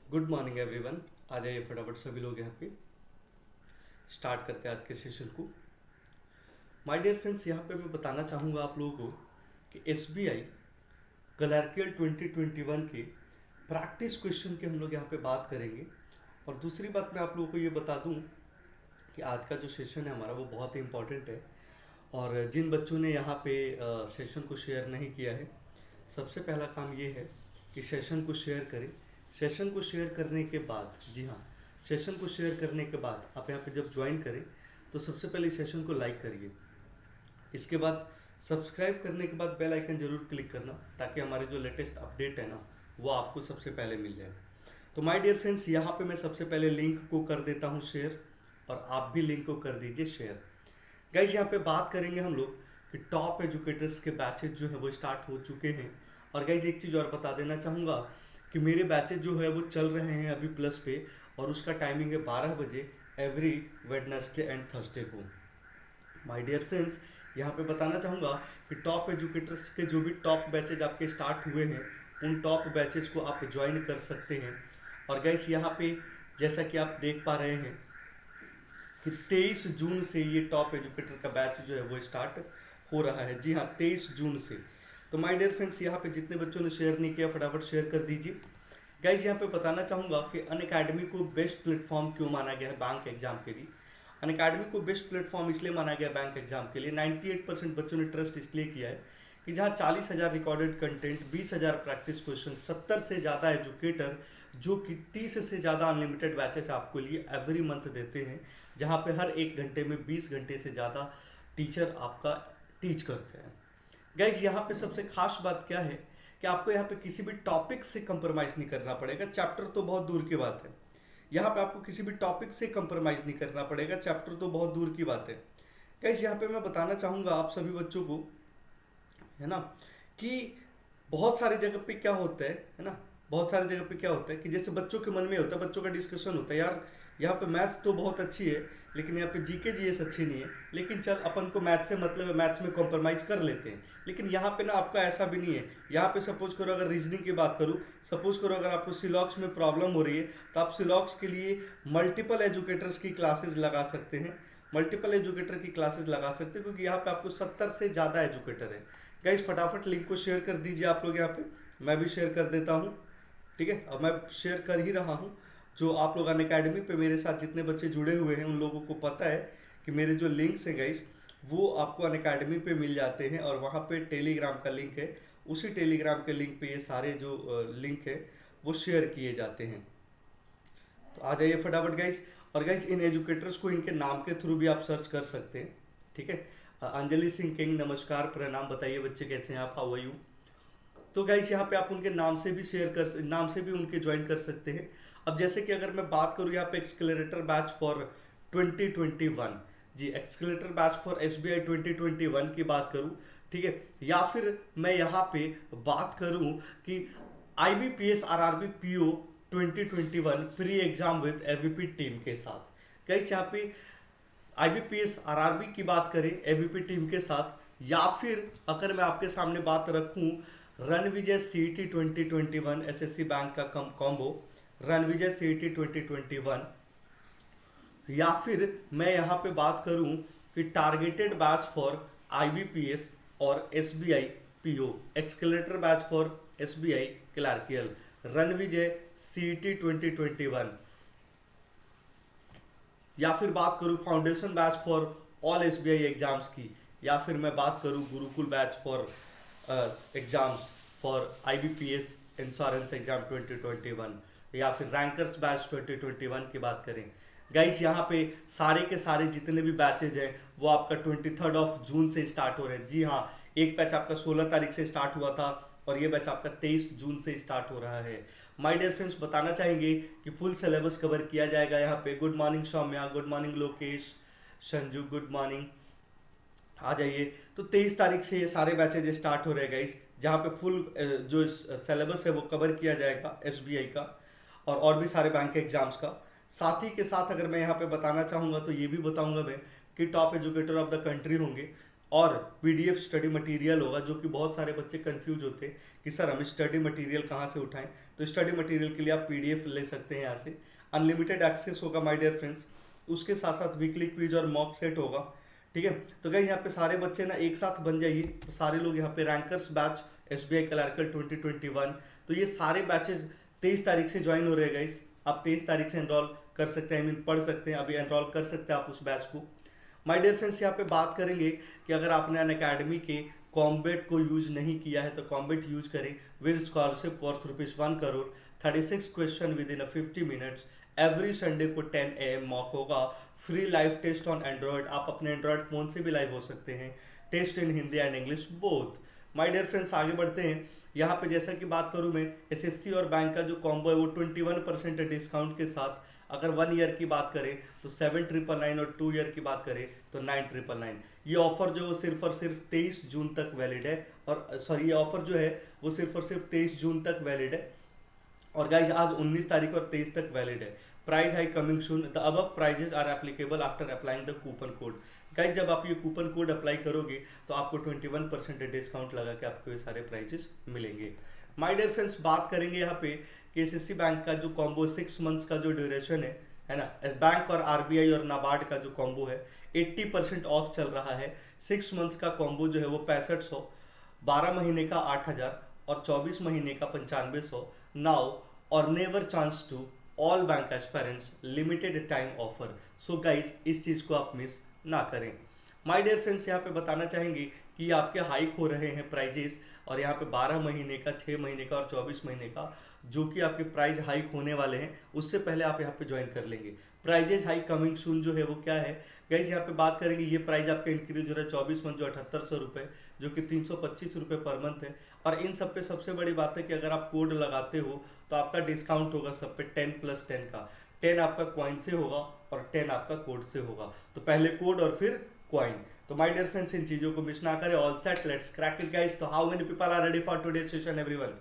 Good morning everyone. आ जाइए फटाफट सभी लोग यहाँ पे स्टार्ट करते हैं आज के सेशन को। माय डियर फ्रेंड्स, यहाँ पे मैं बताना चाहूँगा आप लोगों को कि एसबीआई क्लर्कियल 2021 के प्रैक्टिस क्वेश्चन के हम लोग यहाँ पे बात करेंगे। और दूसरी बात मैं आप लोगों को ये बता दूँ कि आज का जो सेशन है हमारा वो बहुत ही इम्पोर्टेंट है। और जिन बच्चों ने यहाँ पे सेशन को शेयर नहीं किया है, सबसे पहला काम ये है कि सेशन को शेयर करें। सेशन को शेयर करने के बाद, जी हाँ, सेशन को शेयर करने के बाद आप यहाँ पे जब ज्वाइन करें तो सबसे पहले सेशन को लाइक करिए। इसके बाद सब्सक्राइब करने के बाद बेल आइकन जरूर क्लिक करना, ताकि हमारे जो लेटेस्ट अपडेट है ना वो आपको सबसे पहले मिल जाए। तो माय डियर फ्रेंड्स, यहाँ पे मैं सबसे पहले लिंक को कर देता हूँ शेयर, और आप भी लिंक को कर दीजिए शेयर। गाइज, यहाँ पे बात करेंगे हम लोग कि टॉप एजुकेटर्स के बैचेज जो है वो स्टार्ट हो चुके हैं। और गाइज एक चीज़ और बता देना चाहूँगा कि मेरे बैचेज जो है वो चल रहे हैं अभी प्लस पे, और उसका टाइमिंग है 12 बजे एवरी वेडनेसडे एंड थर्सडे को। माय डियर फ्रेंड्स, यहाँ पे बताना चाहूँगा कि टॉप एजुकेटर्स के जो भी टॉप बैचेज आपके स्टार्ट हुए हैं, उन टॉप बैचेज को आप ज्वाइन कर सकते हैं। और गाइज यहाँ पे जैसा कि आप देख पा रहे हैं कि 23 जून से ये टॉप एजुकेटर का बैच जो है वो स्टार्ट हो रहा है। जी हाँ, 23 जून से। तो माय डियर फ्रेंड्स, यहाँ पे जितने बच्चों ने शेयर नहीं किया फटाफट शेयर कर दीजिए। गाइज यहाँ पे बताना चाहूँगा कि अनअकैडमी को बेस्ट प्लेटफॉर्म क्यों माना गया है बैंक एग्जाम के लिए। अनअकैडमी को बेस्ट प्लेटफॉर्म इसलिए माना गया बैंक एग्जाम के लिए, 98% बच्चों ने ट्रस्ट इसलिए किया है कि जहाँ 40,000 रिकॉर्डेड कंटेंट, 20,000 प्रैक्टिस क्वेश्चन, 70 से ज़्यादा एजुकेटर, जो कि 30 से ज़्यादा अनलिमिटेड बैचेस आपको लिए एवरी मंथ देते हैं, जहाँ पे हर एक घंटे में 20 घंटे से ज़्यादा टीचर आपका टीच करते हैं। गाइज यहाँ पे सबसे खास बात क्या है कि आपको यहाँ पे किसी भी टॉपिक से कंप्रोमाइज़ नहीं करना पड़ेगा। चैप्टर तो बहुत दूर की बात है, यहाँ पे आपको किसी भी टॉपिक से कंप्रोमाइज़ नहीं करना पड़ेगा। चैप्टर तो बहुत दूर की बात है। गाइज यहाँ पे मैं बताना चाहूँगा आप सभी बच्चों को, है ना, कि बहुत सारी जगह पे क्या होता है ना, बहुत सारी जगह पे क्या होता है कि जैसे बच्चों के मन में होता है, बच्चों का डिस्कशन होता है, यार यहाँ पे मैथ्स तो बहुत अच्छी है लेकिन यहाँ पे जीके जीएस अच्छी नहीं है, लेकिन चल अपन को मैथ्स से मतलब है, मैथ्स में कॉम्प्रोमाइज़ कर लेते हैं। लेकिन यहाँ पे ना आपका ऐसा भी नहीं है। यहाँ पे सपोज करो, अगर रीजनिंग की बात करूँ, सपोज करो अगर आपको सिलॉक्स में प्रॉब्लम हो रही है तो आप सिलॉक्स के लिए मल्टीपल एजुकेटर्स की क्लासेज लगा सकते हैं। मल्टीपल एजुकेटर की क्लासेज लगा सकते हैं, क्योंकि यहाँ पे आपको 70 से ज़्यादा एजुकेटर है। गाइज फटाफट लिंक को शेयर कर दीजिए आप लोग यहाँ पे, मैं भी शेयर कर देता हूँ। ठीक है, अब मैं शेयर कर ही रहा हूँ। जो आप लोग अनअकैडमी पे मेरे साथ जितने बच्चे जुड़े हुए हैं उन लोगों को पता है कि मेरे जो लिंक्स हैं गाइज वो आपको अनअकैडमी पे मिल जाते हैं, और वहाँ पे टेलीग्राम का लिंक है। उसी टेलीग्राम के लिंक पे ये सारे जो लिंक है वो शेयर किए जाते हैं। तो आ जाइए फटाफट गाइज। और गाइज इन एजुकेटर्स को इनके नाम के थ्रू भी आप सर्च कर सकते हैं। ठीक है, अंजलि सिंह किंग, नमस्कार, प्रणाम, बताइए बच्चे कैसे हैं आप, हाउ आर यू। तो गाइज यहाँ पे आप उनके नाम से भी नाम से भी उनके ज्वाइन कर सकते हैं। अब जैसे कि अगर मैं बात करूँ यहाँ पे एक्सकलेटर बैच फॉर 2021, जी एक्सकलेटर बैच फॉर एसबीआई 2021 की बात करूँ, ठीक है, या फिर मैं यहाँ पे बात करूँ कि IBPS RRB PO 2021 pre exam with AVP team के साथ। गाइज यहाँ पे IBPS RRB की बात करें एवीपी टीम के साथ, या फिर अगर मैं आपके सामने बात रखूं रणविजय CET 2021 SSC बैंक का कॉम्बो, रणविजय CET 2021, या फिर मैं यहाँ पे बात करूँ कि टारगेटेड बैच फॉर IBPS और SBI PO, accelerator batch for SBI clerical, Ranvijay CET 2021, या फिर बात करूँ foundation batch for all SBI exams की, या फिर मैं बात करूँ Gurukul batch for exams for IBPS insurance exam 2021, या फिर रैंकर्स बैच 2021 की बात करें। गाइस यहाँ पे सारे के सारे जितने भी बैचेज हैं वो आपका 23 जून से स्टार्ट हो रहे हैं। जी हाँ, एक बैच आपका 16 तारीख से स्टार्ट हुआ था और ये बैच आपका 23 जून से स्टार्ट हो रहा है। माय डियर फ्रेंड्स, बताना चाहेंगे कि फुल सिलेबस कवर किया जाएगा यहाँ पे। Good morning Saumya, good morning Lokesh, Sanju, good morning, आ जाइए। तो 23 तारीख से ये सारे बैचेज स्टार्ट हो रहे हैं गाइस, जहाँ पे फुल जो सिलेबस है वो कवर किया जाएगा SBI का और भी सारे बैंक के एग्जाम्स का। साथ ही के साथ अगर मैं यहाँ पे बताना चाहूँगा तो ये भी बताऊँगा मैं कि top educator of the country होंगे और पीडीएफ स्टडी मटेरियल होगा, जो कि बहुत सारे बच्चे कंफ्यूज होते हैं कि सर हम स्टडी मटेरियल कहाँ से उठाएं। तो स्टडी मटेरियल के लिए आप पीडीएफ ले सकते हैं यहाँ से। अनलिमिटेड एक्सेस होगा माय डियर फ्रेंड्स। उसके साथ साथ वीकली क्विज और मॉक सेट होगा। ठीक है, तो गाइस यहाँ पे सारे बच्चे ना एक साथ बन जाइए। तो सारे लोग यहाँ पे रैंकर्स बैच एसबीआई क्लर्कल 2021, तो ये सारे बैचेस 23 तारीख से ज्वाइन हो रहे हैं गाइस। आप 23 तारीख से एनरोल कर सकते हैं, आई मीन पढ़ सकते हैं, अभी एनरोल कर सकते हैं आप उस बैच को। माय डियर फ्रेंड्स, यहाँ पे बात करेंगे कि अगर आपने अन अकेडमी के कॉम्बेट को यूज नहीं किया है तो कॉम्बेट यूज करें। With scholarship worth ₹1 crore, 36 question within 50 minutes. Every Sunday को 10 AM मॉक होगा। Free live test on Android, आप अपने एंड्रॉयड फोन से भी लाइव हो सकते हैं। Test in Hindi and English both. My dear friends, आगे बढ़ते हैं। यहाँ पे जैसा कि बात करूँ मैं, एसएससी और बैंक का जो कॉम्बो है वो 21% डिस्काउंट के साथ, अगर 1 ईयर की बात करें तो 7,999 और 2 ईयर की बात करें तो 9,999। ये ऑफर जो सिर्फ और सिर्फ 23 जून तक वैलिड है। और सॉरी, ये ऑफर जो है वो सिर्फ और सिर्फ 23 जून तक वैलिड है। और गाइज आज 19 तारीख और 23 तक वैलिड है। Price high coming soon, the above prices are applicable after applying the coupon code. Guys जब आप ये कूपन कोड अप्लाई करोगे तो आपको 21% डिस्काउंट लगा के आपको ये सारे प्राइजेस मिलेंगे। माय डियर फ्रेंड्स, बात करेंगे यहाँ पे कि एसएससी बैंक का जो कॉम्बो 6 मंथ्स का जो ड्यूरेशन है ना, बैंक और आरबीआई और नाबार्ड का जो कॉम्बो है 80% ऑफ चल रहा है। 6 मंथ्स का कॉम्बो जो है वो 6500, 12 महीने का 8000 और 24 महीने का 9500। Now or never chance to all bank aspirants limited time offer. So guys इस चीज को आप मिस ना करें। माय डियर फ्रेंड्स, यहाँ पे बताना चाहेंगे कि आपके हाइक हो रहे हैं प्राइजेस, और यहाँ पे 12 महीने का, 6 महीने का और 24 महीने का जो कि आपके प्राइस हाइक होने वाले हैं, उससे पहले आप यहाँ पे ज्वाइन कर लेंगे। प्राइजेस हाइक कमिंग सून जो है वो क्या है गाइज, यहाँ पे बात करेंगे। ये प्राइस आपका इंक्रीज हो रहा है 24 मंथ जो 7800 रुपये, जो कि 325 रुपये पर मंथ है। और इन सब पे सबसे बड़ी बात है कि अगर आप कोड लगाते हो तो आपका डिस्काउंट होगा सब पे 10+10 का। 10 आपका क्वाइन से होगा और 10 आपका कोड से होगा। तो पहले कोड और फिर क्वाइन। तो माय डियर फ्रेंड्स, इन चीजों को मिस ना करें। All set, let's crack it guys. तो how many people are ready for today's session everyone?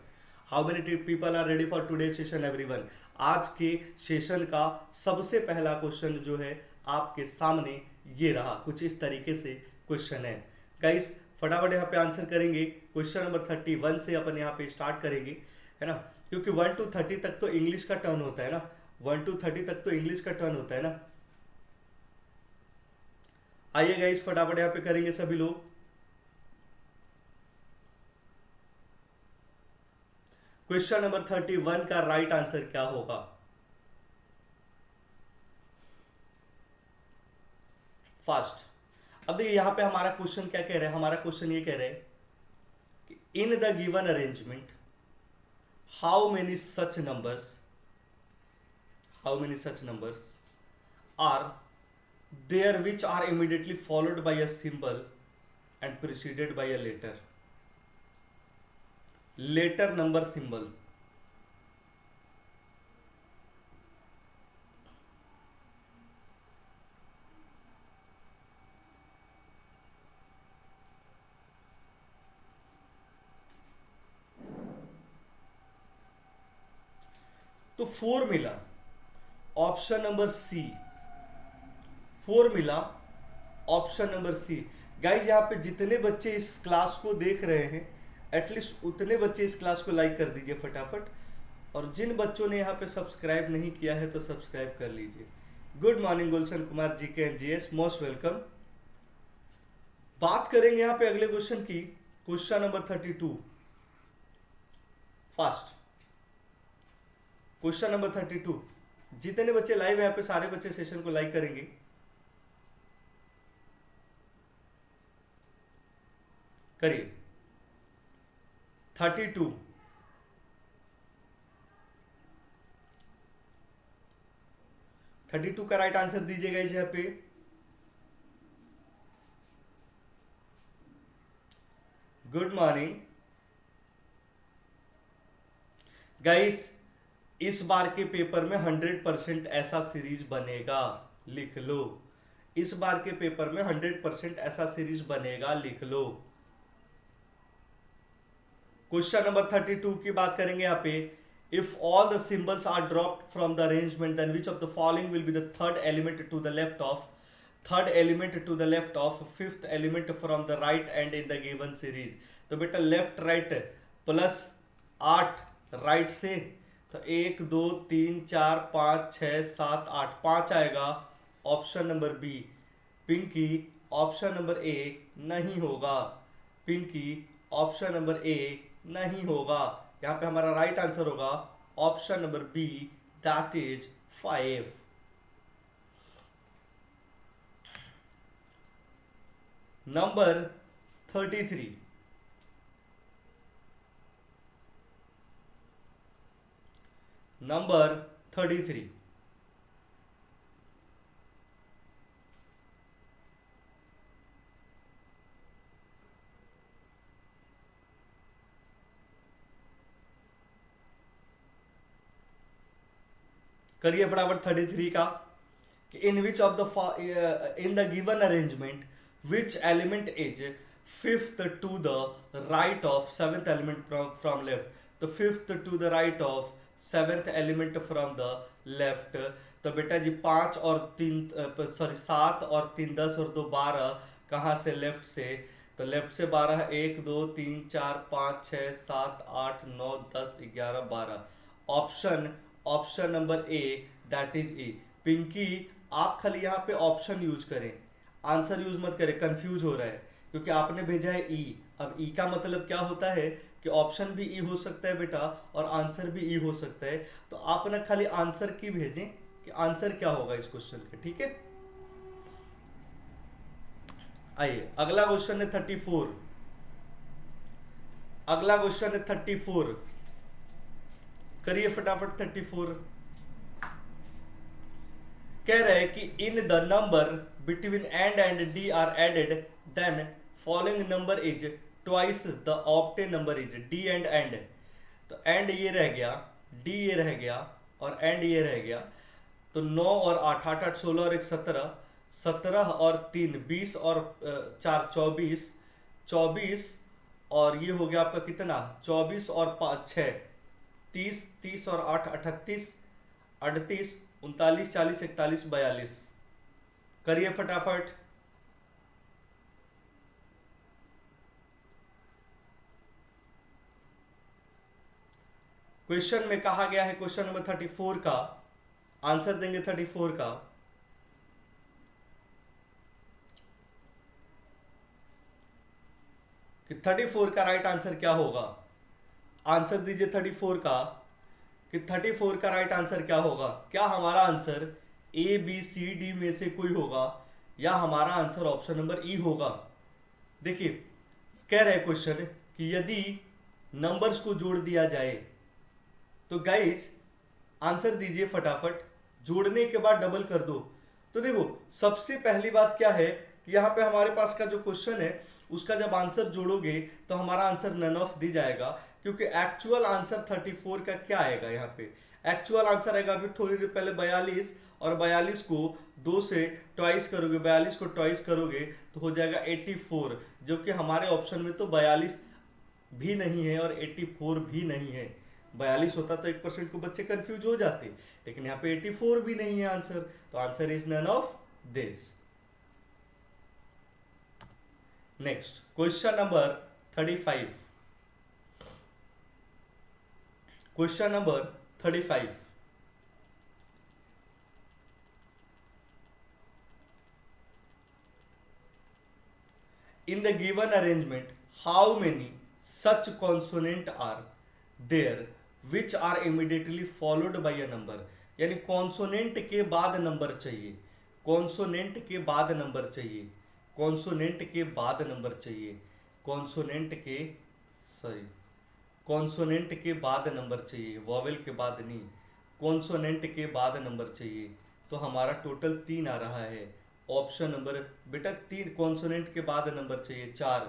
How many people are ready for today's session everyone? आज के सेशन का सबसे पहला क्वेश्चन जो है आपके सामने ये रहा, कुछ इस तरीके से क्वेश्चन है गाइस। फटाफट यहाँ पे आंसर करेंगे। क्वेश्चन नंबर 31 से अपन यहाँ पे स्टार्ट करेंगे, है ना, क्योंकि 1 to 30 तक तो इंग्लिश का टर्न होता है ना। 1 to 30 तक तो इंग्लिश का टर्न होता है ना। आइए गाइस फटाफट यहाँ पे करेंगे सभी लोग। क्वेश्चन नंबर 31 का राइट आंसर क्या होगा? फास्ट। अब देखिए यहाँ पे हमारा क्वेश्चन क्या कह रहा है। हमारा क्वेश्चन ये कह रहा है कि in the given arrangement how many such numbers are there which are immediately followed by a symbol and preceded by a letter number symbol। तो formula option number C, formula option number C. Guys यहाँ पे जितने बच्चे इस class को देख रहे हैं एटलीस्ट उतने बच्चे इस क्लास को लाइक कर दीजिए फटाफट। और जिन बच्चों ने यहाँ पे सब्सक्राइब नहीं किया है तो सब्सक्राइब कर लीजिए। गुड मॉर्निंग गुलशन कुमार जी के एनजीएस, मोस्ट वेलकम। बात करेंगे यहाँ पे अगले क्वेश्चन की, question number 32। Fast. Question number 32। जितने बच्चे लाइव है यहाँ पे सारे बच्चे सेशन को लाइक करेंगे। करिए 32। का राइट आंसर दीजिएगा इस यहाँ पे। गुड मॉर्निंग गाइस, इस बार के पेपर में 100% ऐसा सीरीज बनेगा, लिख लो। इस बार के पेपर में 100% ऐसा सीरीज बनेगा, लिख लो। क्वेश्चन नंबर 32 की बात करेंगे यहाँ पे। If all the symbols are dropped from the arrangement then which of the following will be the third element to the left of third element to the left of fifth element from the right end in the given series. तो बेटा left right plus 8 right से, तो 1 2 3 4 5 6 7 8, 5 आएगा option number B. Pinky option number A नहीं होगा, Pinky option number A नहीं होगा। यहाँ पे हमारा राइट आंसर होगा option number B, that is 5। Number 33, number 33, करिए फटाफट 33 का। In which of the in the given arrangement which element is fifth to the right of seventh element from left. तो fifth to the right of seventh element from the left. तो बेटा जी 5 और 3 sorry 7 और 3 10 और 2 12, कहाँ से? Left से। तो लेफ्ट से 12, 1 2 3 4 5 6 7 8 9 10 11 12, option option number A, that is A. Pinky आप खाली यहाँ पे ऑप्शन यूज करें, आंसर यूज मत करें, कंफ्यूज हो रहा है क्योंकि आपने भेजा है ई। अब ई का मतलब क्या होता है कि ऑप्शन भी ई हो सकता है बेटा और आंसर भी ई हो सकता है। तो आप ना खाली आंसर की भेजें कि आंसर क्या होगा इस क्वेश्चन का, ठीक है। आइए अगला क्वेश्चन है 34। अगला क्वेश्चन है 34, करिए फटाफट 34। कह रहे हैं कि in the number between and D are added then following number is twice the obtained number is D and. तो एंड ये रह गया, डी ये रह गया और एंड ये रह गया। तो 9 और 8, 8 8 16 और 1 17, 17 और 3 20 और 4 24, 24 और ये हो गया आपका कितना? 24 और 5 6 30, 30 और 8 38, 38 39 40 41 42, करिए फटाफट। क्वेश्चन में कहा गया है, क्वेश्चन नंबर 34 का आंसर देंगे 34 का। कि 34 का राइट आंसर क्या होगा? आंसर दीजिए 34 का कि 34 का राइट आंसर क्या होगा। क्या हमारा answer A B C D में से कोई होगा या हमारा आंसर ऑप्शन नंबर ई होगा? देखिए कह रहे क्वेश्चन कि यदि नंबर्स को जोड़ दिया जाए तो गाइस आंसर दीजिए फटाफट, जोड़ने के बाद डबल कर दो। तो देखो सबसे पहली बात क्या है कि यहाँ पे हमारे पास का जो क्वेश्चन है उसका जब आंसर जोड़ोगे तो हमारा आंसर नन ऑफ दी जाएगा, क्योंकि एक्चुअल आंसर 34 का क्या आएगा? यहाँ पे एक्चुअल आंसर आएगा अभी थोड़ी देर पहले 42, और 42 को 2 से ट्वाइस करोगे, 42 को ट्वाइस करोगे तो हो जाएगा 84, जो कि हमारे ऑप्शन में तो 42 भी नहीं है और 84 भी नहीं है। 42 होता तो 1% को बच्चे कंफ्यूज हो जाते, लेकिन यहाँ पे 84 भी नहीं है आंसर, तो answer is none of this. Next question number 35, question number 35। In the given arrangement, how many such consonant are there which are immediately followed by a number? यानी कॉन्सोनेंट के बाद नंबर चाहिए, कॉन्सोनेंट के बाद number चाहिए, consonant के बाद number चाहिए, कॉन्सोनेंट के सॉरी कॉन्सोनेंट के बाद नंबर चाहिए, वॉवेल के बाद नहीं, कॉन्सोनेंट के बाद नंबर चाहिए। तो हमारा टोटल 3 आ रहा है। ऑप्शन नंबर बेटा 3 कॉन्सोनेंट के बाद नंबर चाहिए 4,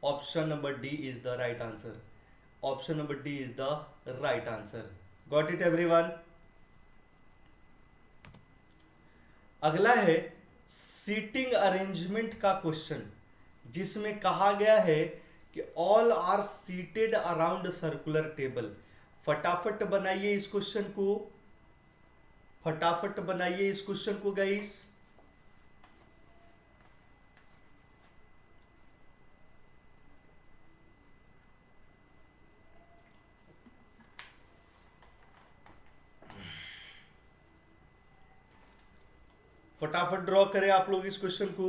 option number D is the right answer, option number D is the right answer. Got it everyone? अगला है सीटिंग अरेंजमेंट का क्वेश्चन, जिसमें कहा गया है कि all are seated around circular table. फटाफट बनाइए इस क्वेश्चन को, फटाफट बनाइए इस क्वेश्चन को गाइस। फटाफट ड्रॉ करें आप लोग इस क्वेश्चन को।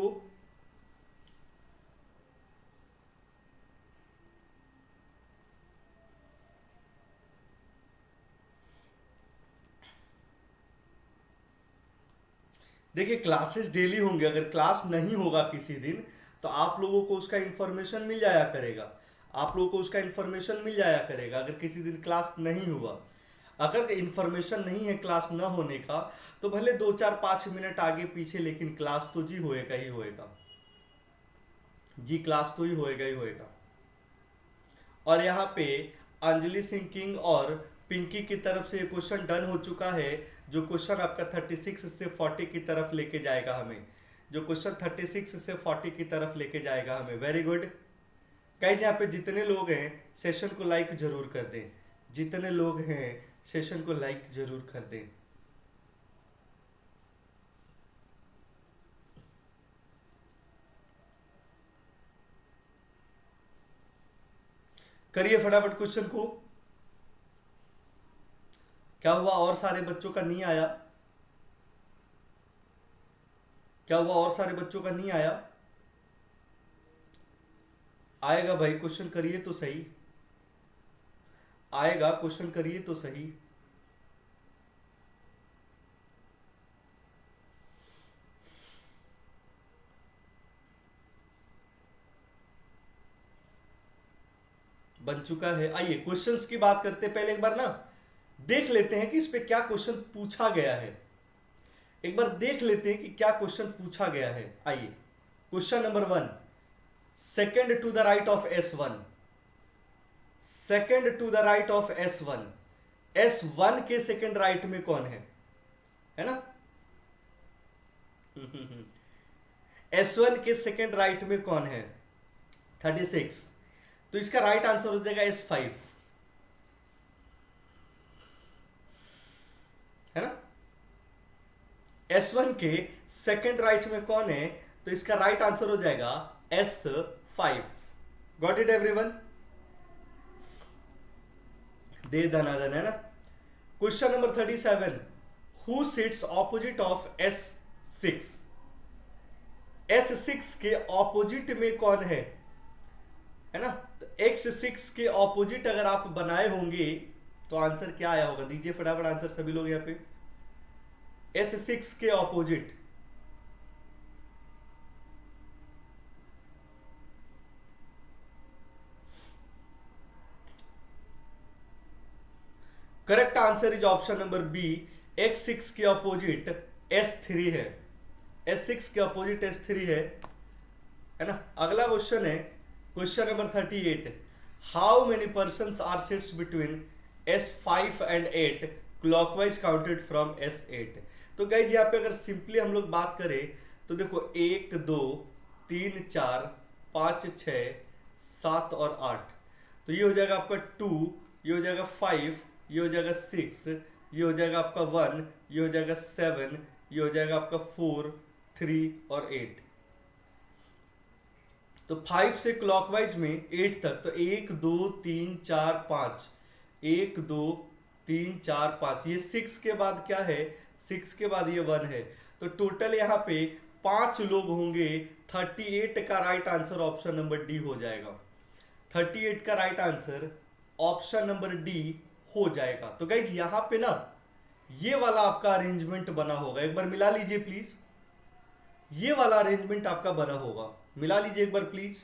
देखिए क्लासेस डेली होंगे, अगर क्लास नहीं होगा किसी दिन तो आप लोगों को उसका इंफॉर्मेशन मिल जाया करेगा, आप लोगों को उसका इंफॉर्मेशन मिल जाया करेगा अगर किसी दिन क्लास नहीं हुआ। अगर इंफॉर्मेशन नहीं है क्लास न होने का तो भले 2 4 5 मिनट आगे पीछे, लेकिन क्लास तो जी होएगा ही होएगा, जी क्लास तो ही होएगा ही होएगा। और यहाँ पे अंजलि सिंह किंग और पिंकी की तरफ से ये क्वेश्चन डन हो चुका है, जो क्वेश्चन आपका 36 से 40 की तरफ लेके जाएगा हमें, जो क्वेश्चन 36 से 40 की तरफ लेके जाएगा हमें। वेरी गुड गाइस, यहाँ पे जितने लोग हैं सेशन को लाइक जरूर कर दें, जितने लोग हैं सेशन को लाइक जरूर कर दें। करिए फटाफट क्वेश्चन को। क्या हुआ और सारे बच्चों का नहीं आया? क्या हुआ और सारे बच्चों का नहीं आया? आएगा भाई, क्वेश्चन करिए तो सही, आएगा क्वेश्चन करिए तो सही। बन चुका है। आइए क्वेश्चंस की बात करते पहले एक बार ना देख लेते हैं कि इस पे क्या क्वेश्चन पूछा गया है, एक बार देख लेते हैं कि क्या क्वेश्चन पूछा गया है। आइए question number 1, second to the right of S1, second to the right of S1, S1 के सेकेंड राइट में कौन है ना? S1 के सेकेंड राइट में कौन है? 36, तो इसका राइट आंसर हो जाएगा S5, है ना? S1 के सेकेंड राइट में कौन है? तो इसका राइट आंसर हो जाएगा S5। Got it everyone? दे दनादन, है ना? Question number 37, who sits opposite of S6, S6 के ऑपोजिट में कौन है ना? तो X6 के ऑपोजिट अगर आप बनाए होंगे तो आंसर क्या आया होगा? दीजिए फटाफट आंसर सभी लोग यहाँ पे। S6 के opposite, correct answer is option number B, X6 के ऑपोजिट S3 है, S6 के ऑपोजिट S3 है ना? अगला क्वेश्चन है question number 38, how many persons are sits between S5 and 8 clockwise counted from S8। तो गाइज यहाँ पे अगर सिंपली हम लोग बात करें तो देखो 1 2 3 4 5 6 7 और 8, तो ये हो जाएगा आपका 2, ये हो जाएगा 5, ये हो जाएगा 6, ये हो जाएगा आपका 1, ये हो जाएगा 7, ये हो जाएगा आपका 4, 3 और 8। तो 5 से क्लॉकवाइज में 8 तक, तो 1 2 3 4 5, 1 2 3 4 5, ये 6 के बाद क्या है? 6 के बाद ये 1 है, तो टोटल यहाँ पे 5 लोग होंगे। 38 का right answer option number D हो जाएगा, 38 का right answer option number D हो जाएगा। तो गाइज यहाँ पे ना ये वाला आपका अरेंजमेंट बना होगा, एक बार मिला लीजिए प्लीज, ये वाला अरेंजमेंट आपका बना होगा, मिला लीजिए एक बार प्लीज।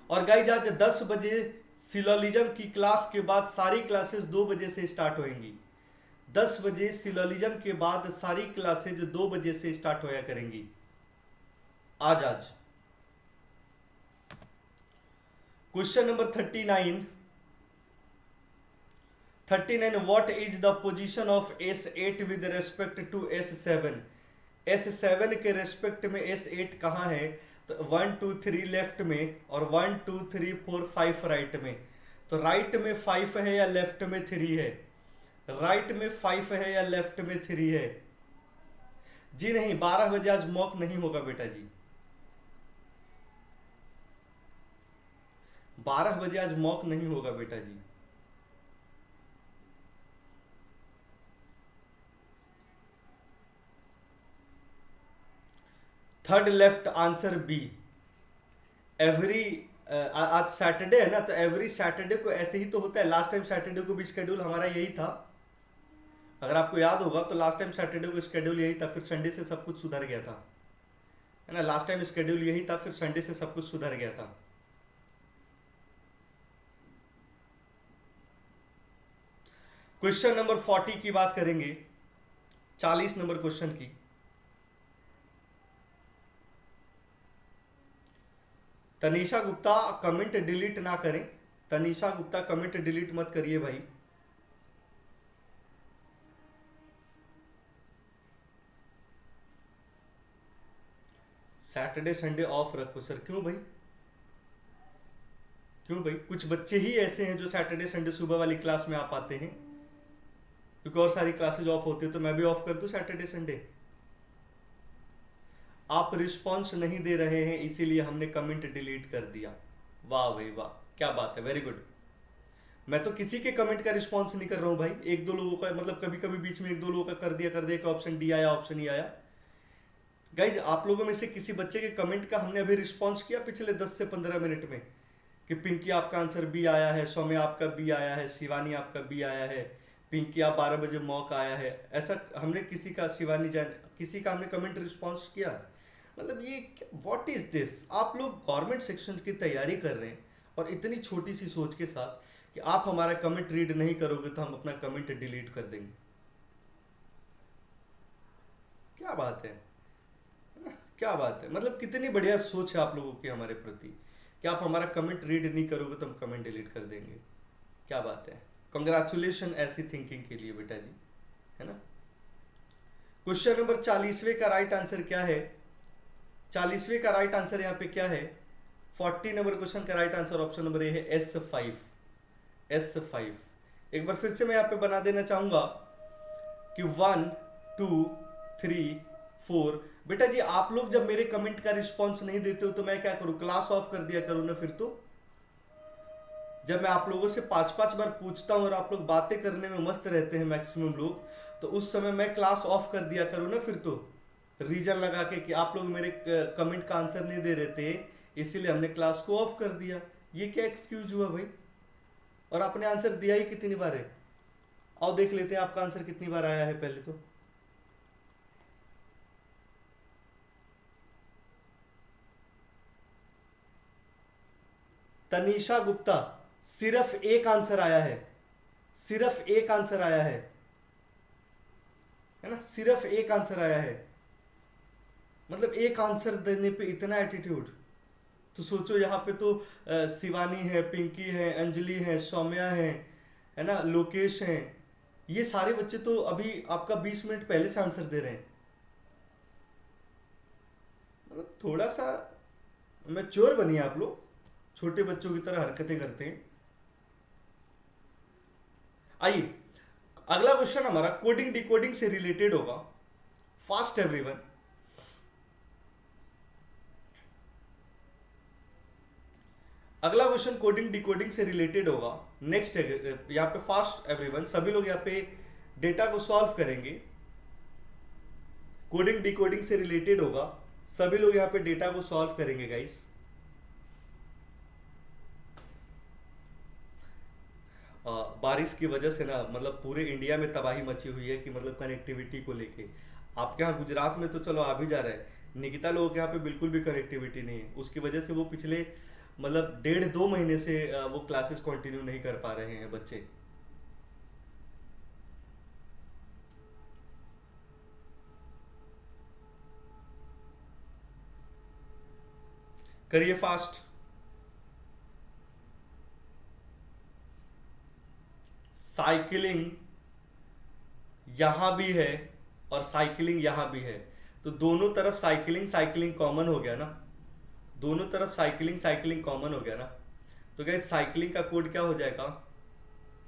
और गाइज आज 10 बजे सिलोलिज्म की क्लास के बाद सारी क्लासेस 2 बजे से स्टार्ट होंगी, 10 बजे सिलोलिज्म के बाद सारी क्लासेज 2 बजे से स्टार्ट होया करेंगी आज। Question number 39, what is the position of S8 with respect to S7? S7 के रेस्पेक्ट में S8 कहाँ है? तो 1 2 3 लेफ्ट में और 1 2 3 4 5 राइट में। तो राइट में 5 है या लेफ्ट में 3 है? राइट में 5 है या लेफ्ट में 3 है? जी नहीं, 12 बजे आज मॉक नहीं होगा बेटा जी, 12 बजे आज मॉक नहीं होगा बेटा जी। Third left answer B. Every आज सैटरडे है ना, तो एवरी सैटरडे को ऐसे ही तो होता है। लास्ट टाइम सैटरडे को भी शेड्यूल हमारा यही था, अगर आपको याद होगा तो लास्ट टाइम सैटरडे को शेड्यूल यही था, फिर संडे से सब कुछ सुधर गया था, है ना। लास्ट टाइम शेड्यूल यही था, फिर संडे से सब कुछ सुधर गया था। क्वेश्चन नंबर 40 की बात करेंगे, 40 नंबर क्वेश्चन की। तनीषा गुप्ता कमेंट डिलीट ना करें, तनीषा गुप्ता कमेंट डिलीट मत करिए भाई। सैटरडे संडे ऑफ रखो सर, क्यों भाई, क्यों भाई? कुछ बच्चे ही ऐसे हैं जो सैटरडे संडे सुबह वाली क्लास में आ पाते हैं, क्योंकि और सारी क्लासेज ऑफ होती है। तो मैं भी ऑफ कर दूं सैटरडे संडे? आप रिस्पॉन्स नहीं दे रहे हैं इसीलिए हमने कमेंट डिलीट कर दिया। वाह भाई वाह, क्या बात है, वेरी गुड। मैं तो किसी के कमेंट का रिस्पॉन्स नहीं कर रहा हूँ भाई, एक दो लोगों का, मतलब कभी कभी बीच में एक दो लोगों का कर दिया कि ऑप्शन डी आया, ऑप्शन ई आया। गाइज आप लोगों में से किसी बच्चे के कमेंट का हमने अभी रिस्पॉन्स किया पिछले 10 से 15 मिनट में कि पिंकी आपका आंसर बी आया है, सौम्य आपका बी आया है, शिवानी आपका बी आया है, पिंकी आप 12 बजे मॉक आया है? ऐसा हमने किसी का, शिवानी जान, किसी का हमने कमेंट रिस्पॉन्स किया? मतलब ये व्हाट इज दिस? आप लोग गवर्नमेंट सेक्शन की तैयारी कर रहे हैं और इतनी छोटी सी सोच के साथ कि आप हमारा कमेंट रीड नहीं करोगे तो हम अपना कमेंट डिलीट कर देंगे। क्या बात है ना? क्या बात है, मतलब कितनी बढ़िया सोच है आप लोगों की हमारे प्रति कि आप हमारा कमेंट रीड नहीं करोगे तो हम कमेंट डिलीट कर देंगे। क्या बात है, कंग्रेचुलेशन ऐसी थिंकिंग के लिए बेटा जी, है ना। क्वेश्चन नंबर 40वें का राइट आंसर क्या है? 40वें का राइट आंसर यहाँ पे क्या है? 40 नंबर क्वेश्चन का राइट आंसर ऑप्शन नंबर ए है S5। S5 एक बार फिर से मैं यहाँ पे बना देना चाहूंगा कि 1 2 3 4। बेटा जी आप लोग जब मेरे कमेंट का रिस्पॉन्स नहीं देते हो तो मैं क्या करूं, क्लास ऑफ कर दिया करूं ना फिर तो। जब मैं आप लोगों से 5-5 बार पूछता हूं और आप लोग बातें करने में मस्त रहते हैं मैक्सिमम लोग, तो उस समय मैं क्लास ऑफ कर दिया करूं ना फिर तो, रीजन लगा के कि आप लोग मेरे कमेंट का आंसर नहीं दे रहे थे इसीलिए हमने क्लास को ऑफ कर दिया। ये क्या एक्सक्यूज हुआ भाई? और आपने आंसर दिया ही कितनी बार है? आओ देख लेते हैं आपका आंसर कितनी बार आया है पहले तो। तनीषा गुप्ता सिर्फ एक आंसर आया है, सिर्फ एक आंसर आया है ना, सिर्फ एक आंसर आया है। मतलब एक आंसर देने पे इतना एटीट्यूड, तो सोचो यहाँ पे तो शिवानी है, पिंकी है, अंजलि है, सौम्या है ना, लोकेश है, ये सारे बच्चे तो अभी आपका 20 मिनट पहले से आंसर दे रहे हैं। मतलब थोड़ा सा मैच्योर बनिए आप लोग, छोटे बच्चों की तरह हरकतें करते हैं। आइए अगला क्वेश्चन हमारा कोडिंग डिकोडिंग से रिलेटेड होगा। फास्ट एवरीवन, अगला क्वेश्चन कोडिंग डिकोडिंग से रिलेटेड होगा। नेक्स्ट यहाँ पे फास्ट एवरीवन, सभी लोग यहाँ पे डेटा को सॉल्व करेंगे। कोडिंग डिकोडिंग से रिलेटेड होगा, सभी लोग यहाँ पे डेटा को सॉल्व करेंगे गाइस। बारिश की वजह से ना मतलब पूरे इंडिया में तबाही मची हुई है कि मतलब कनेक्टिविटी को लेके। आपके यहाँ गुजरात में तो चलो आ भी जा रहा है, निकिता लोगों के यहाँ पे बिल्कुल भी कनेक्टिविटी नहीं है, उसकी वजह से वो पिछले मतलब 1.5-2 महीने से वो क्लासेस कंटिन्यू नहीं कर पा रहे हैं बच्चे। करिए फास्ट। साइकिलिंग यहां भी है और साइकिलिंग यहां भी है, तो दोनों तरफ साइकिलिंग साइकिलिंग कॉमन हो गया ना, दोनों तरफ साइकिलिंग साइकिलिंग कॉमन हो गया ना। तो गाइस साइकिलिंग का कोड क्या हो जाएगा?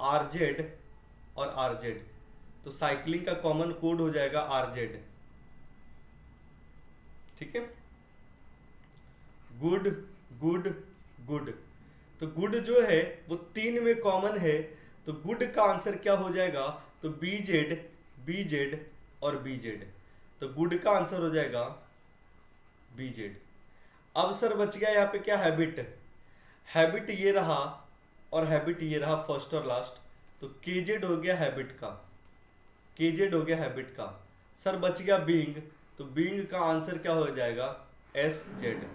RZ और RZ, तो साइकिलिंग का कॉमन कोड हो जाएगा RZ। ठीक है, गुड गुड गुड, तो गुड जो है वो 3 में कॉमन है, तो गुड का आंसर क्या हो जाएगा? तो BZ BZ और BZ, तो गुड का आंसर हो जाएगा बी जेड। अब सर बच गया यहाँ पे क्या, हैबिट। हैबिट ये रहा और हैबिट ये रहा फर्स्ट और लास्ट, तो के जेड हो गया हैबिट का, के जेड हो गया हैबिट का। सर बच गया बीइंग, तो बीइंग का आंसर क्या हो जाएगा, एस जेड।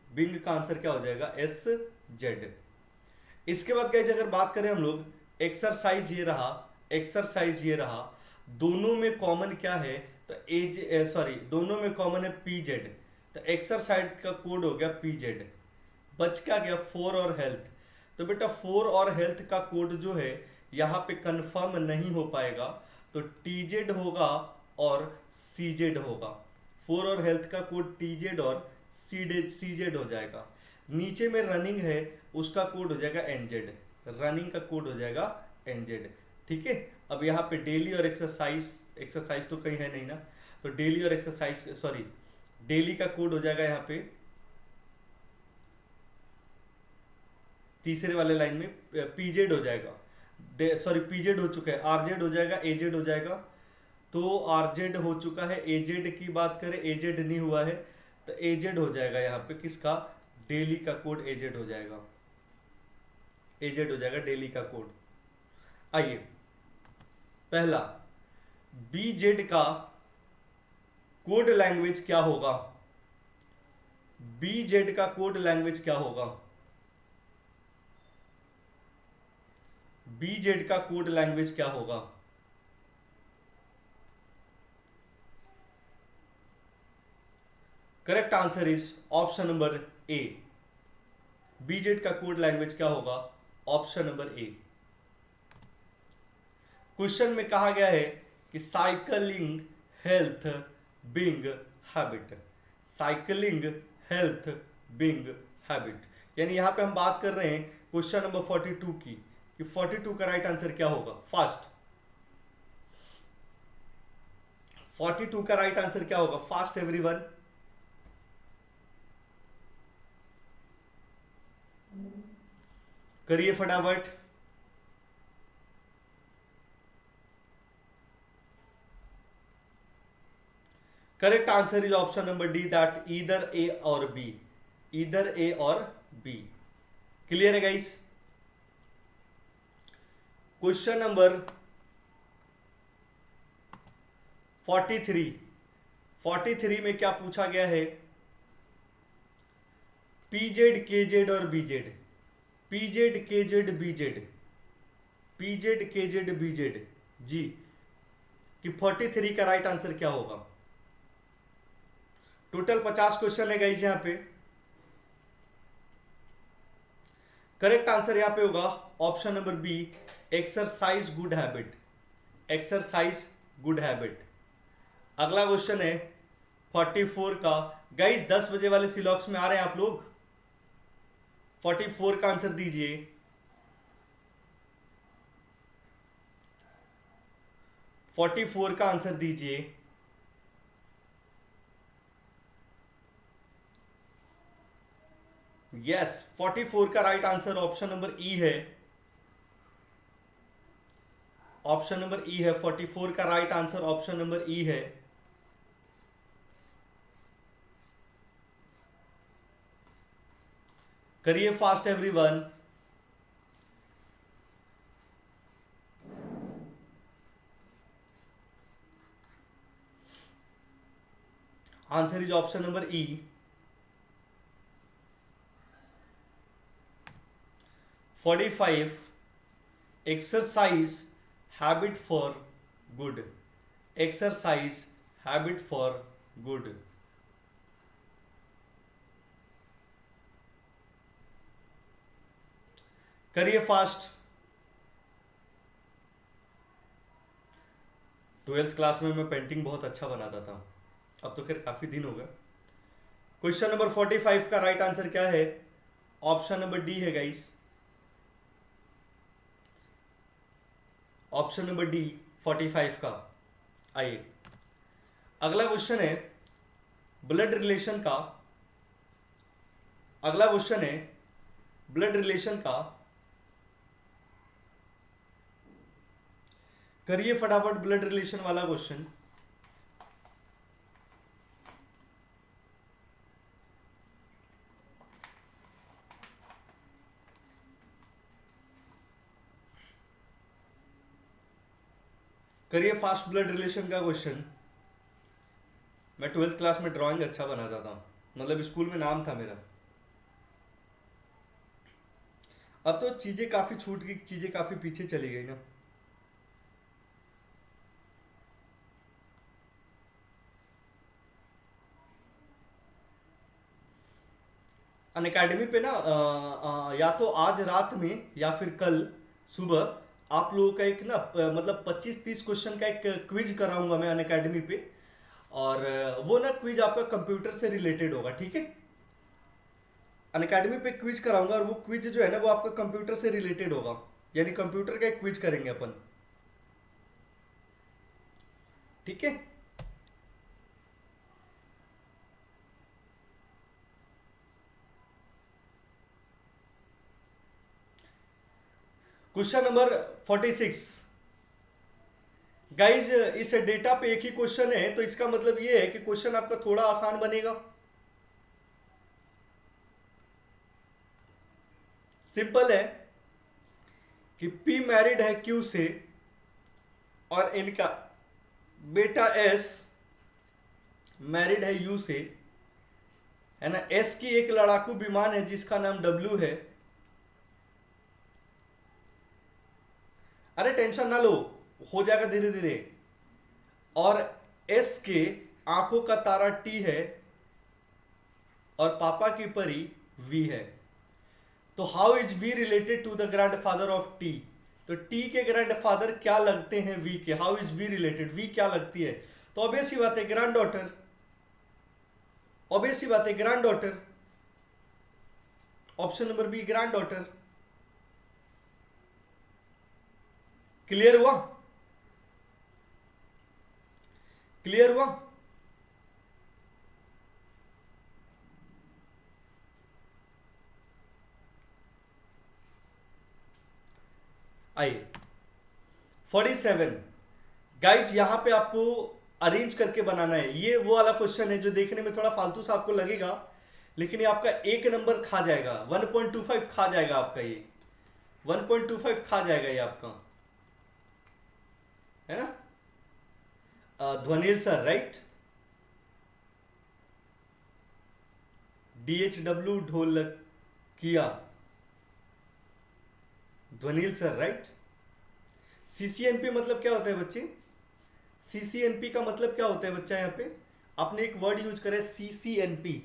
बीइंग का आंसर क्या हो जाएगा, एस जेड। इसके बाद गाइस अगर बात करें हम लोग, एक्सरसाइज ये रहा, एक्सरसाइज ये रहा, दोनों में कॉमन क्या है, तो दोनों में कॉमन है पी जेड, तो एक्सरसाइज का कोड हो गया पी जेड। बच क्या गया, फोर और हेल्थ। तो बेटा फोर और हेल्थ का कोड जो है यहाँ पे कंफर्म नहीं हो पाएगा, तो टी जेड होगा और सी जेड होगा। फोर और हेल्थ का कोड टी जेड और सी जेड हो जाएगा। नीचे में रनिंग है, उसका कोड हो जाएगा एनजेड, रनिंग का कोड हो जाएगा एनजेड। ठीक है। अब यहाँ पे डेली और एक्सरसाइज, एक्सरसाइज तो कहीं है नहीं ना, तो डेली और एक्सरसाइज डेली का कोड हो जाएगा यहाँ पे तीसरे वाले लाइन में पीजेड हो जाएगा, पीजेड हो चुका है, आरजेड हो जाएगा, एजेड हो जाएगा। तो आरजेड हो चुका है, एजेड की बात करें एजेड नहीं हुआ है, तो एजेड हो जाएगा यहाँ पे किसका, डेली का कोड एजेड हो जाएगा, एजेड हो जाएगा डेली का कोड। आइए पहला, बीजेड का कोड लैंग्वेज क्या होगा, बीजेड का कोड लैंग्वेज क्या होगा, बीजेड का कोड लैंग्वेज क्या होगा। Correct answer is option number A. BZ का कोड लैंग्वेज क्या होगा, ऑप्शन नंबर ए। क्वेश्चन में कहा गया है कि cycling health being habit, cycling health being habit, यानी यहां पे हम बात कर रहे हैं क्वेश्चन नंबर 42 की, कि 42 का राइट आंसर क्या होगा, फास्ट। 42 का राइट आंसर क्या होगा, फास्ट एवरीवन। करिए फटाफट। Correct answer is option number D, that either A or B, either A or B. Clear है गाइस। क्वेश्चन नंबर 43, 43 में क्या पूछा गया है, पीजेड केजेड और BZ, PZ KZ BZ, PZ KZ BZ जी, कि 43 का राइट आंसर क्या होगा। टोटल 50 क्वेश्चन है गाइस यहां पे। करेक्ट आंसर यहां पे होगा option number B, exercise good habit, exercise good habit. अगला क्वेश्चन है 44 का, गाइस 10 बजे वाले सिलॉक्स में आ रहे हैं आप लोग, 44 का आंसर दीजिए। 44 का आंसर दीजिए। यस, 44 का राइट आंसर ऑप्शन नंबर ई है, ऑप्शन नंबर ई है, 44 का राइट आंसर ऑप्शन नंबर ई है। करिए fast everyone. Answer is option number E. 45, exercise habit for good, exercise habit for good. करिए फास्ट। 12th क्लास में मैं पेंटिंग बहुत अच्छा बनाता था, अब तो खैर काफी दिन हो गए। क्वेश्चन नंबर 45 का राइट आंसर क्या है, ऑप्शन नंबर डी है गाइस, ऑप्शन नंबर डी 45 का। आइए अगला क्वेश्चन है ब्लड रिलेशन का, अगला क्वेश्चन है ब्लड रिलेशन का। करिए फटाफट ब्लड रिलेशन वाला क्वेश्चन। करिए फास्ट ब्लड रिलेशन का क्वेश्चन। मैं 12th क्लास में ड्राइंग अच्छा बनाता था, मतलब स्कूल में नाम था मेरा। अब तो चीजें काफी छूट गई, चीजें काफी पीछे चली गई ना। अनअकैडमी पे ना या तो आज रात में या फिर कल सुबह आप लोगों का एक ना मतलब 25-30 क्वेश्चन का एक क्विज कराऊंगा मैं अनअकैडमी पे। और वो ना क्विज आपका कंप्यूटर से रिलेटेड होगा, ठीक है। अनअकैडमी पे क्विज कराऊंगा और वो क्विज जो है ना वो आपका कंप्यूटर से रिलेटेड होगा, यानी कंप्यूटर का एक क्विज करेंगे अपन, ठीक है। क्वेश्चन नंबर 46 गाइज, इस डेटा पे एक ही क्वेश्चन है तो इसका मतलब ये है कि क्वेश्चन आपका थोड़ा आसान बनेगा। सिंपल है कि पी मैरिड है क्यू से और इनका बेटा एस मैरिड है यू से, है ना। एस की एक लड़ाकू विमान है जिसका नाम डब्ल्यू है। अरे टेंशन ना लो, हो जाएगा धीरे धीरे। और एस के आंखों का तारा टी है और पापा की परी वी है। तो how is V related to the grandfather of T. तो टी के ग्रैंडफादर क्या लगते हैं वी के, how is V related, V क्या लगती है। तो ऑब्वियस सी बात है ग्रैंड डॉटर, ऑब्वियस सी बात है granddaughter. Option number B granddaughter. Clear हुआ, क्लियर हुआ। आइए 47 गाइज, यहां पे आपको अरेंज करके बनाना है। ये वो वाला क्वेश्चन है जो देखने में थोड़ा फालतू सा आपको लगेगा, लेकिन ये आपका एक नंबर खा जाएगा, 1.25 खा जाएगा आपका ये, 1.25 खा जाएगा ये आपका, है ना। Dhwanil sir right, DHW Dholakia, Dhwanil sir right. CCNP मतलब क्या होता है बच्चे, CCNP का मतलब क्या होता है बच्चा, यहाँ पे आपने एक वर्ड यूज करा है CCNP।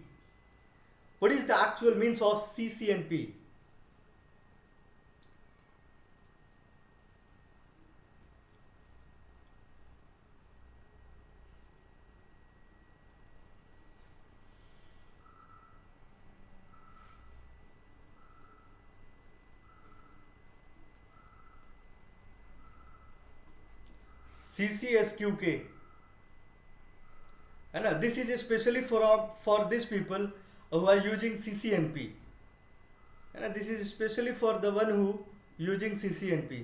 What is the actual means of CCNP। CCSQK, है ना। This is specially for this people who are using CCNP, है ना। This is specially for the one who using CCNP।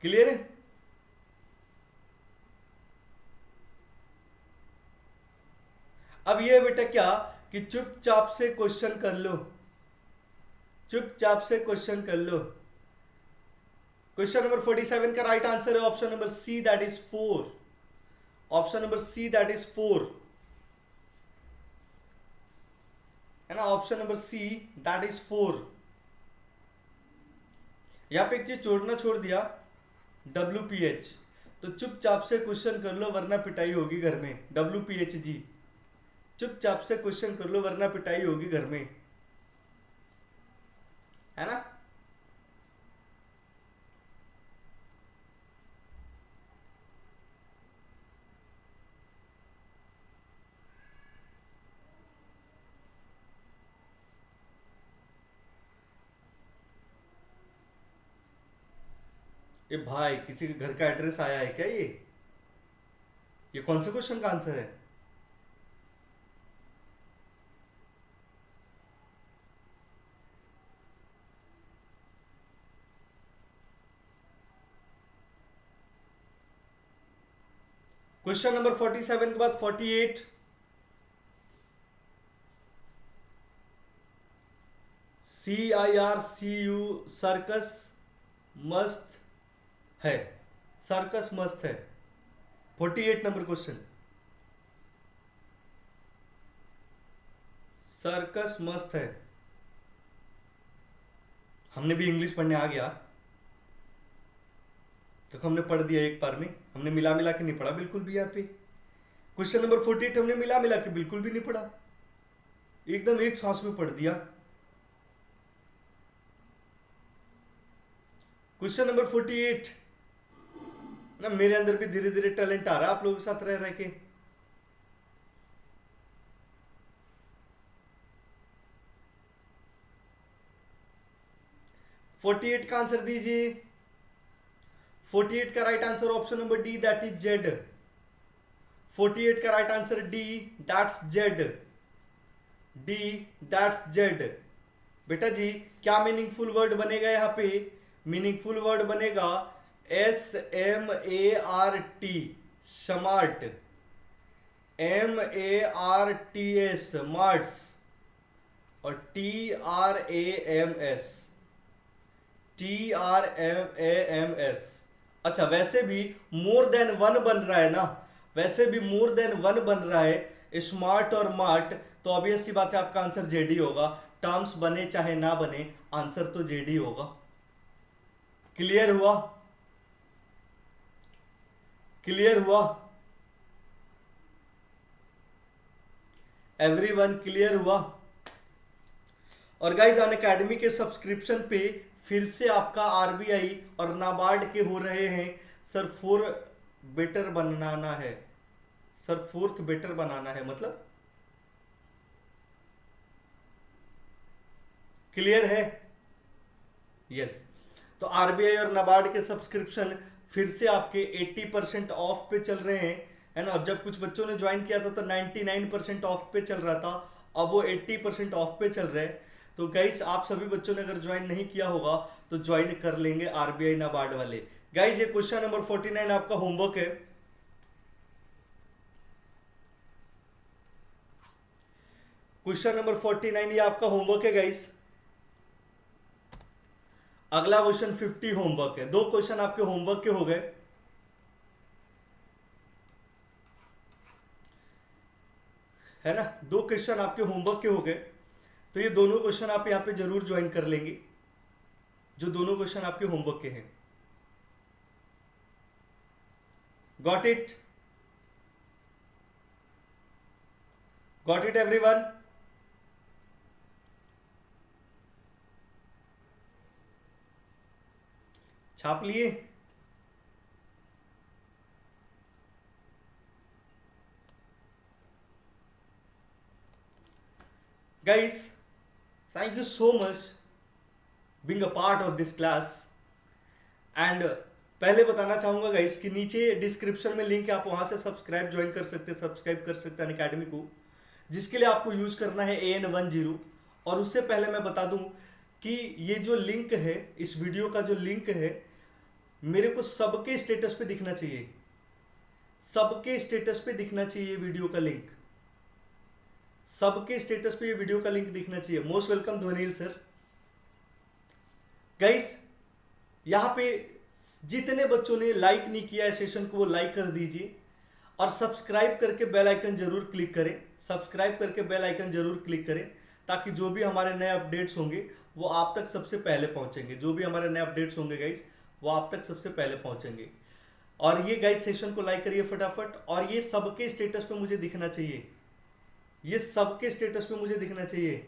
Clear है। अब ये बेटा क्या कि चुपचाप से क्वेश्चन कर लो, चुपचाप से क्वेश्चन कर लो। क्वेश्चन नंबर 47 का राइट आंसर है option number C, that is 4। Option number C that is 4, है ना। Option number C that is 4। यहां पे एक चीज छोड़ना छोड़ दिया, WPH। तो चुपचाप से क्वेश्चन कर लो वरना पिटाई होगी घर में, WPHG। चुपचाप से क्वेश्चन कर लो वरना पिटाई होगी घर में, है ना। ये भाई किसी के घर का एड्रेस आया है क्या, ये कौन से क्वेश्चन का आंसर है। क्वेश्चन नंबर 47 के बाद 48 CIRCU, सर्कस मस्त है, सर्कस मस्त है। 48 नंबर क्वेश्चन, सर्कस मस्त है। हमने भी इंग्लिश पढ़ने आ गया तो हमने पढ़ दिया एक बार में, हमने मिला मिला के नहीं पढ़ा बिल्कुल भी। यहाँ पे क्वेश्चन नंबर 48 हमने मिला मिला के बिल्कुल भी नहीं पढ़ा, एकदम एक सांस में पढ़ दिया। क्वेश्चन नंबर 48 ना, मेरे अंदर भी धीरे धीरे टैलेंट आ रहा है आप लोगों के साथ रह रह के। फोर्टी एट का आंसर दीजिए। 48 का right answer option number D, that is Z. 48 का right answer D, that's Z, D that's Z. बेटा जी क्या मीनिंगफुल वर्ड बनेगा यहाँ पे? मीनिंगफुल वर्ड बनेगा SMART, स्मार्ट, MARTS, मार्ट्स, और TRAMS। अच्छा वैसे भी मोर देन वन बन रहा है ना, वैसे भी मोर देन वन बन रहा है स्मार्ट और मार्ट, तो ऑब्वियस सी बात है आपका आंसर जेडी होगा। टर्म्स बने चाहे ना बने आंसर तो जेडी होगा। क्लियर हुआ? क्लियर हुआ? एवरीवन क्लियर हुआ? और गाइज अन अकेडमी के सब्सक्रिप्शन पे फिर से आपका आरबीआई और नाबार्ड के हो रहे हैं सर 4 बेटर बनाना है, सर 4th बेटर बनाना है, मतलब क्लियर है? यस। तो आरबीआई और नाबार्ड के सब्सक्रिप्शन फिर से आपके 80% ऑफ पे चल रहे हैं, है ना। और जब कुछ बच्चों ने ज्वाइन किया था तो 99% ऑफ पे चल रहा था, अब वो 80% ऑफ पे चल रहे हैं। तो गाइस आप सभी बच्चों ने अगर ज्वाइन नहीं किया होगा तो ज्वाइन कर लेंगे आरबीआई नाबार्ड वाले। गाइस ये क्वेश्चन नंबर 49 आपका होमवर्क है। क्वेश्चन नंबर 49 ये आपका होमवर्क है गाइस। अगला क्वेश्चन 50 होमवर्क है। 2 क्वेश्चन आपके होमवर्क के हो गए, है ना। 2 क्वेश्चन आपके होमवर्क के हो गए, तो ये दोनों क्वेश्चन आप यहां पे जरूर ज्वाइन कर लेंगे, जो दोनों क्वेश्चन आपके होमवर्क के हैं। Got it? Got it everyone? छाप लिए? Guys thank you so much being a part of this class. And पहले बताना चाहूंगा गाइस कि नीचे डिस्क्रिप्शन में लिंक है, आप वहां से सब्सक्राइब ज्वाइन कर सकते हैं, सब्सक्राइब कर सकते हैं अनअकैडमी को, जिसके लिए आपको यूज करना है AN10। और उससे पहले मैं बता दूं कि ये जो लिंक है, इस वीडियो का जो लिंक है, मेरे को सबके स्टेटस पे दिखना चाहिए, सबके स्टेटस पे दिखना चाहिए वीडियो का लिंक, सबके स्टेटस पे ये वीडियो का लिंक दिखना चाहिए। Most welcome Dhwanil sir. Guys यहां पे जितने बच्चों ने लाइक नहीं किया है सेशन को वो लाइक कर दीजिए, और सब्सक्राइब करके बेल आइकन जरूर क्लिक करें, सब्सक्राइब करके बेल आइकन जरूर क्लिक करें, ताकि जो भी हमारे नए अपडेट्स होंगे वो आप तक सबसे पहले पहुंचेंगे। जो भी हमारे नए अपडेट्स होंगे गाइस वो आप तक सबसे पहले पहुंचेंगे। और ये गाइस सेशन को लाइक करिए फटाफट, और ये सबके स्टेटस पे मुझे दिखना चाहिए, ये सबके स्टेटस पे मुझे दिखना चाहिए।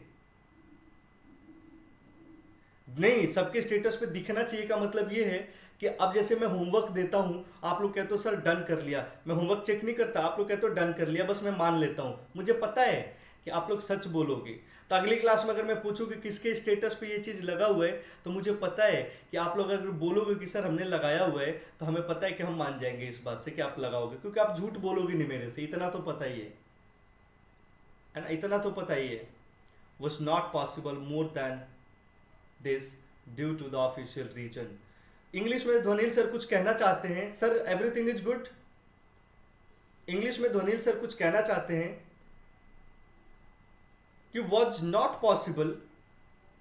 नहीं, सबके स्टेटस पे दिखना चाहिए का मतलब ये है कि अब जैसे मैं होमवर्क देता हूं, आप लोग कहते हो सर डन कर लिया, मैं होमवर्क चेक नहीं करता, आप लोग कहते हो डन कर लिया, बस मैं मान लेता हूं। मुझे पता है कि आप लोग सच बोलोगे, तो अगली क्लास में अगर मैं पूछूं कि किसके स्टेटस पे ये चीज लगा हुआ है, तो मुझे पता है कि आप लोग अगर बोलोगे कि सर हमने लगाया हुआ है, तो हमें पता है कि हम मान जाएंगे इस बात से कि आप लगाओगे, क्योंकि आप झूठ बोलोगे नहीं मेरे से, इतना तो पता ही है ना, इतना तो पता ही है। was not possible more than this due to the official region। English में ध्वनील सर कुछ कहना चाहते हैं। Sir everything is good. English में ध्वनील सर कुछ कहना चाहते हैं कि was not possible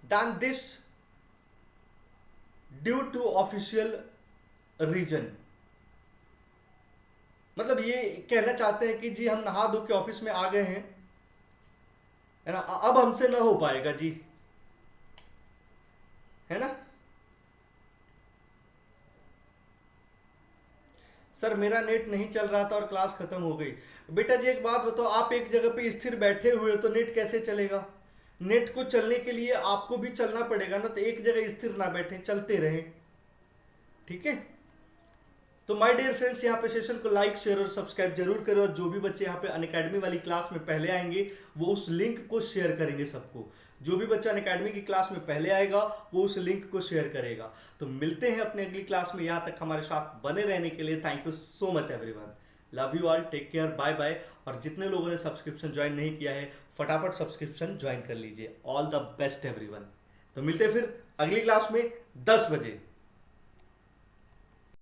than this due to official reason। मतलब ये कहना चाहते हैं कि जी हम नहा धो के ऑफिस में आ गए हैं, है ना, अब हमसे ना हो पाएगा जी, है ना। सर मेरा नेट नहीं चल रहा था और क्लास खत्म हो गई। बेटा जी एक बात बताओ, आप एक जगह पे स्थिर बैठे हुए हो तो नेट कैसे चलेगा? नेट को चलने के लिए आपको भी चलना पड़ेगा ना, तो एक जगह स्थिर ना बैठे, चलते रहें, ठीक है। तो माय डियर फ्रेंड्स, यहाँ पे सेशन को लाइक शेयर और सब्सक्राइब जरूर करें, और जो भी बच्चे यहाँ पे अनअकैडमी वाली क्लास में पहले आएंगे वो उस लिंक को शेयर करेंगे सबको। जो भी बच्चा अनअकैडमी की क्लास में पहले आएगा वो उस लिंक को शेयर करेगा। तो मिलते हैं अपने अगली क्लास में, यहाँ तक हमारे साथ बने रहने के लिए thank you so much everyone. Love you all, take care, bye bye. और जितने लोगों ने सब्सक्रिप्शन ज्वाइन नहीं किया है फटाफट सब्सक्रिप्शन ज्वाइन कर लीजिए। All the best everyone. तो मिलते हैं फिर अगली क्लास में 10 बजे।